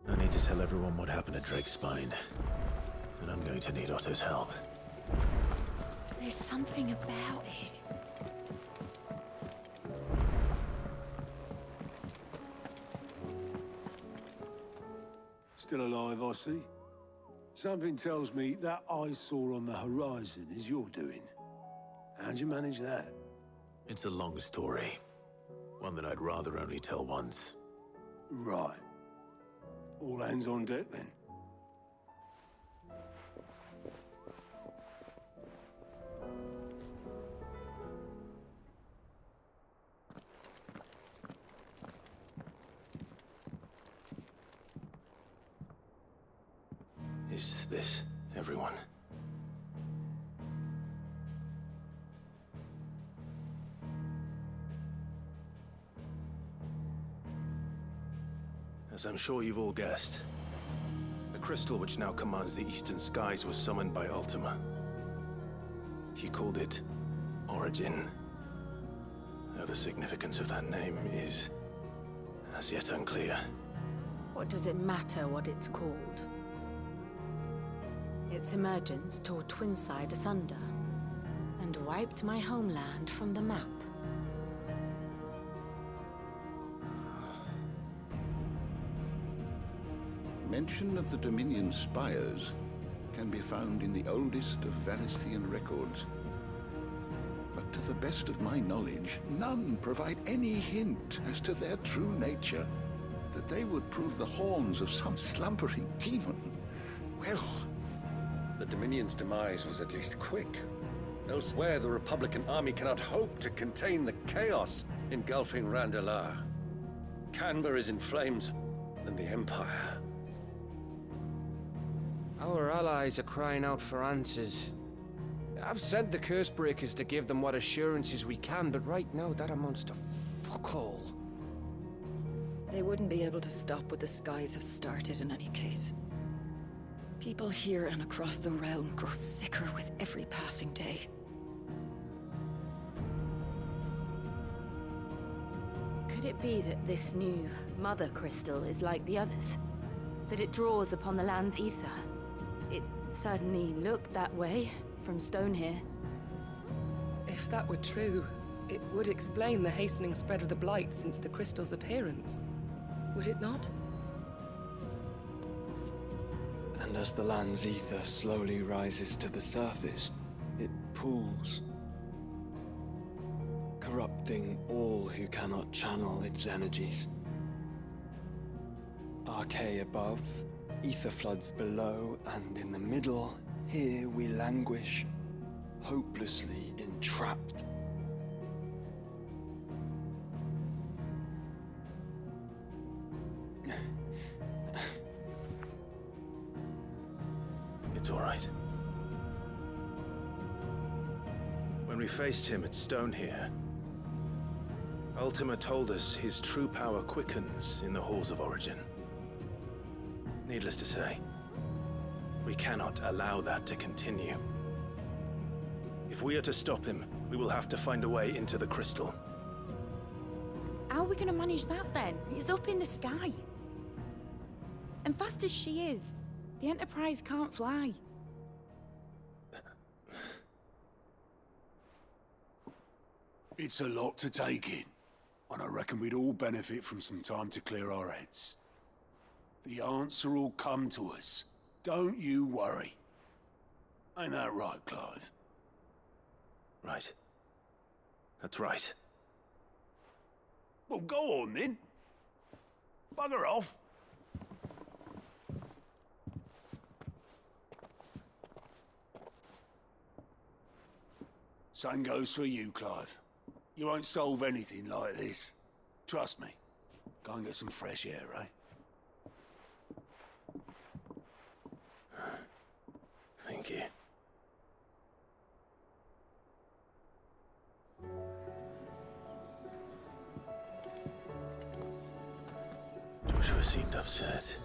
I need to tell everyone what happened at Drake's Spine. And I'm going to need Otto's help. There's something about it. Still alive, I see. Something tells me that eyesore on the horizon is your doing. How'd you manage that? It's a long story. One that I'd rather only tell once. Right. All hands on deck, then. Is this everyone? As I'm sure you've all guessed, the crystal which now commands the eastern skies was summoned by Ultima. He called it Origin. Though the significance of that name is as yet unclear. What does it matter what it's called? Its emergence tore Twinside asunder and wiped my homeland from the map. Mention of the Dominion spires can be found in the oldest of Valisthian records. But to the best of my knowledge, none provide any hint as to their true nature. That they would prove the horns of some slumbering demon. Well... The Dominion's demise was at least quick. Elsewhere, the Republican army cannot hope to contain the chaos engulfing Randalar. Canva is in flames, and the Empire. Our allies are crying out for answers. I've sent the Cursebreakers to give them what assurances we can, but right now that amounts to fuck all. They wouldn't be able to stop what the skies have started in any case. People here and across the realm grow sicker with every passing day. Could it be that this new Mother Crystal is like the others? That it draws upon the land's ether? It certainly looked that way from Stonehere. If that were true, it would explain the hastening spread of the Blight since the crystal's appearance. Would it not? And as the land's ether slowly rises to the surface, it pools, corrupting all who cannot channel its energies. Archae above, ether floods below, and in the middle, here we languish, hopelessly entrapped. It's all right. When we faced him at Stonehere, Ultima told us his true power quickens in the halls of Origin. Needless to say, we cannot allow that to continue. If we are to stop him, we will have to find a way into the crystal. How are we going to manage that then? It's up in the sky. And fast as she is, the Enterprise can't fly. It's a lot to take in, and I reckon we'd all benefit from some time to clear our heads. The answer will come to us. Don't you worry. Ain't that right, Clive? Right. That's right. Well, go on then. Bugger off. Same goes for you, Clive. You won't solve anything like this. Trust me. Go and get some fresh air, eh? Thank you. Joshua seemed upset.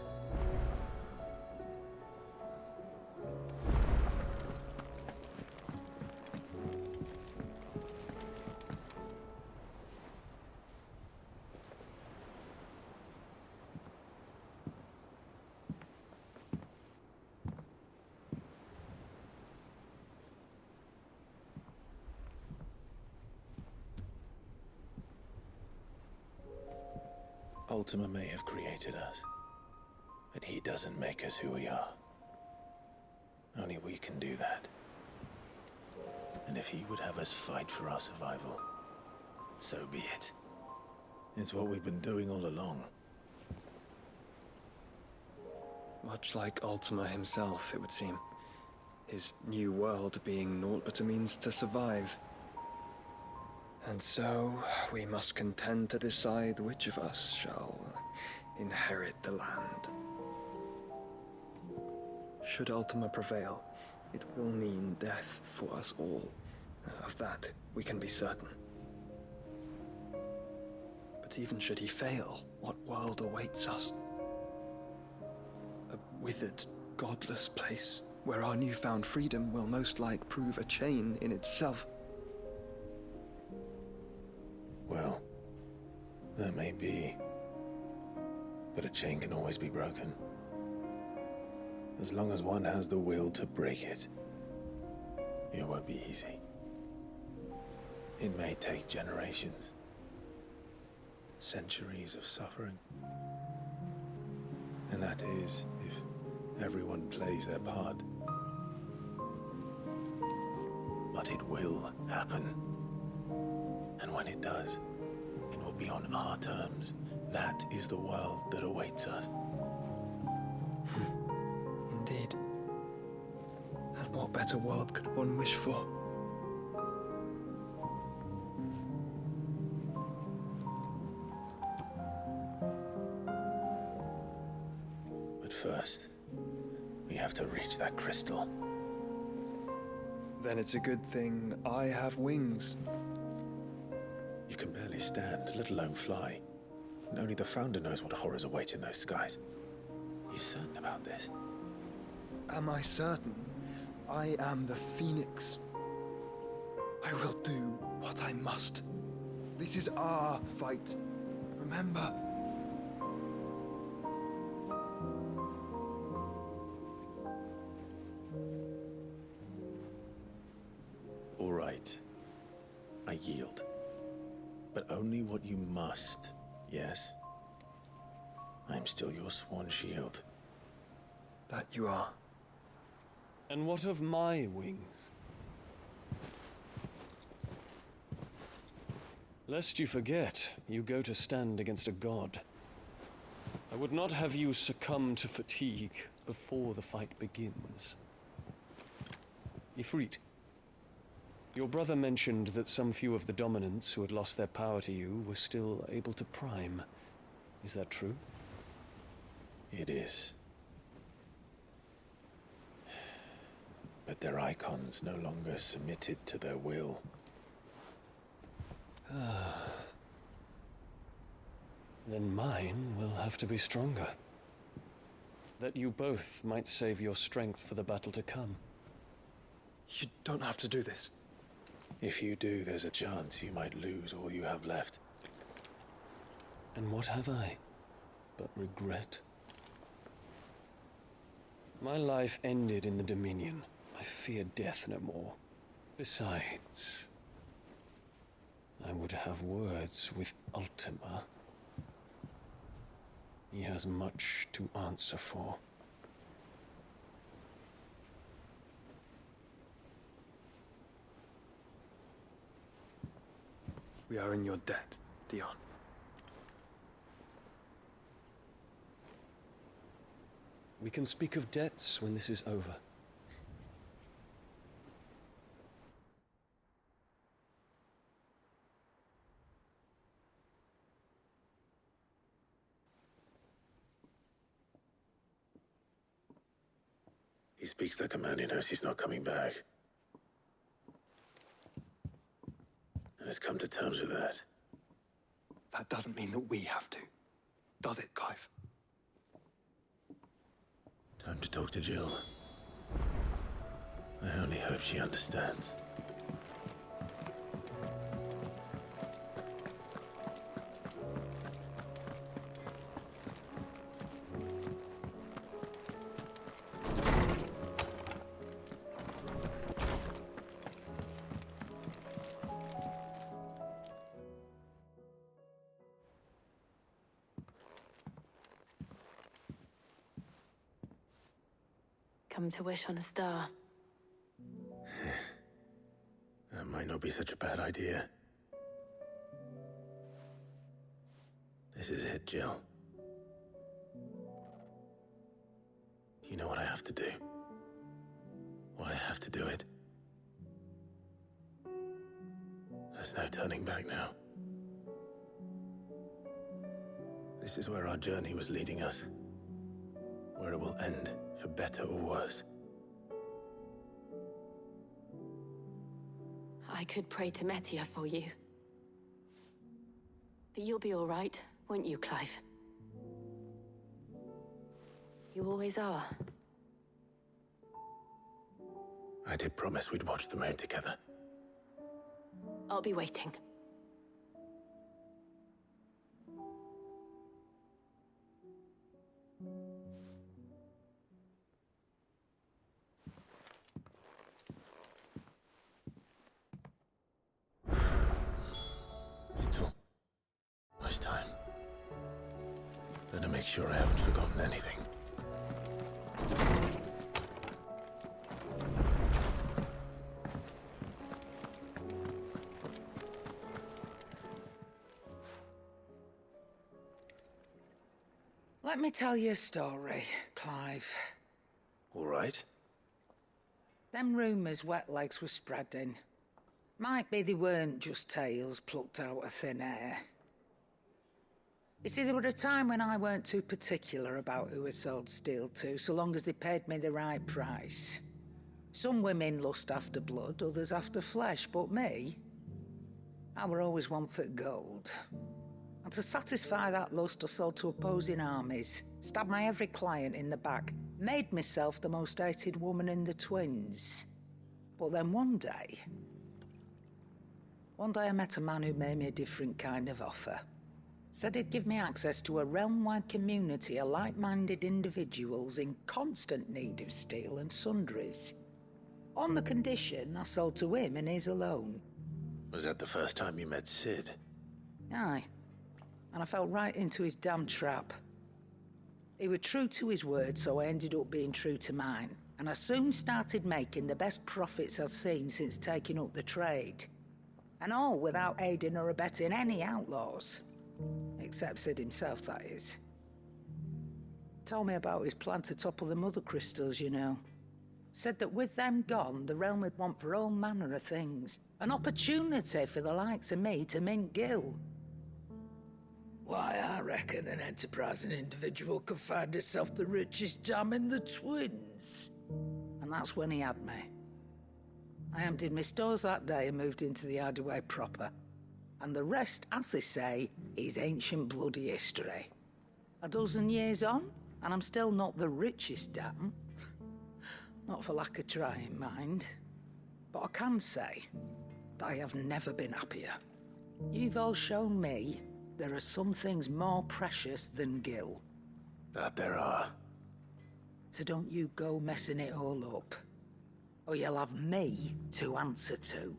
Ultima may have created us, but he doesn't make us who we are. Only we can do that. And if he would have us fight for our survival, so be it. It's what we've been doing all along. Much like Ultima himself, it would seem. His new world being naught but a means to survive. And so, we must contend to decide which of us shall inherit the land. Should Ultima prevail, it will mean death for us all. Of that, we can be certain. But even should he fail, what world awaits us? A withered, godless place, where our newfound freedom will most like prove a chain in itself. Well, that may be, but a chain can always be broken. As long as one has the will to break it, it won't be easy. It may take generations, centuries of suffering. And that is, if everyone plays their part. But it will happen. And when it does, it will be on our terms. That is the world that awaits us. Indeed. And what better world could one wish for? But first, we have to reach that crystal. Then it's a good thing I have wings. You can barely stand, let alone fly. And only the Founder knows what horrors await in those skies. You certain about this? Am I certain? I am the Phoenix. I will do what I must. This is our fight. Remember? All right. I yield. But only what you must, yes? I'm still your sworn shield. That you are. And what of my wings? Lest you forget, you go to stand against a god. I would not have you succumb to fatigue before the fight begins. Ifrit, your brother mentioned that some few of the dominants who had lost their power to you were still able to prime. Is that true? It is. But their icons no longer submitted to their will. Then mine will have to be stronger. That you both might save your strength for the battle to come. You don't have to do this. If you do, there's a chance you might lose all you have left. And what have I but regret? My life ended in the Dominion. I fear death no more. Besides, I would have words with Ultima. He has much to answer for. We are in your debt, Dion. We can speak of debts when this is over. He speaks like a man who knows he's not coming back. And has come to terms with that. That doesn't mean that we have to, does it, Clive? Time to talk to Jill. I only hope she understands. come to wish on a star. That might not be such a bad idea. This is it, Jill. You know what I have to do. Why I have to do it. There's no turning back now. This is where our journey was leading us. Where it will end, for better or worse. I could pray to Metia for you. But you'll be all right, won't you, Clive? You always are. I did promise we'd watch the moon together. I'll be waiting. It's almost time. Better make sure I haven't forgotten anything. Let me tell you a story, Clive. All right. Them rumours Wetlegs were spreading. Might be they weren't just tales plucked out of thin air. You see, there were a time when I weren't too particular about who I sold steel to, so long as they paid me the right price. Some women lust after blood, others after flesh, but me, I were always one for gold. And to satisfy that lust, I sold to opposing armies, stabbed my every client in the back, made myself the most hated woman in the Twins. But then one day I met a man who made me a different kind of offer. Said he'd give me access to a realm-wide community of like-minded individuals in constant need of steel and sundries. On the condition I sold to him and his alone. Was that the first time you met Sid? Aye. And I fell right into his damn trap. He was true to his word, so I ended up being true to mine. And I soon started making the best profits I've seen since taking up the trade. And all without aiding or abetting any outlaws. Except Sid himself, that is. Told me about his plan to topple the mother crystals, you know. Said that with them gone, the realm would want for all manner of things. An opportunity for the likes of me to mint Gil. Why, I reckon an enterprising individual could find himself the richest dam in the Twins. And that's when he had me. I emptied my stores that day and moved into the Hideaway proper. And the rest, as they say, is ancient bloody history. A dozen years on, and I'm still not the richest dam. Not for lack of trying, mind. But I can say that I have never been happier. You've all shown me there are some things more precious than Gil. That there are. So don't you go messing it all up. Or you'll have me to answer to.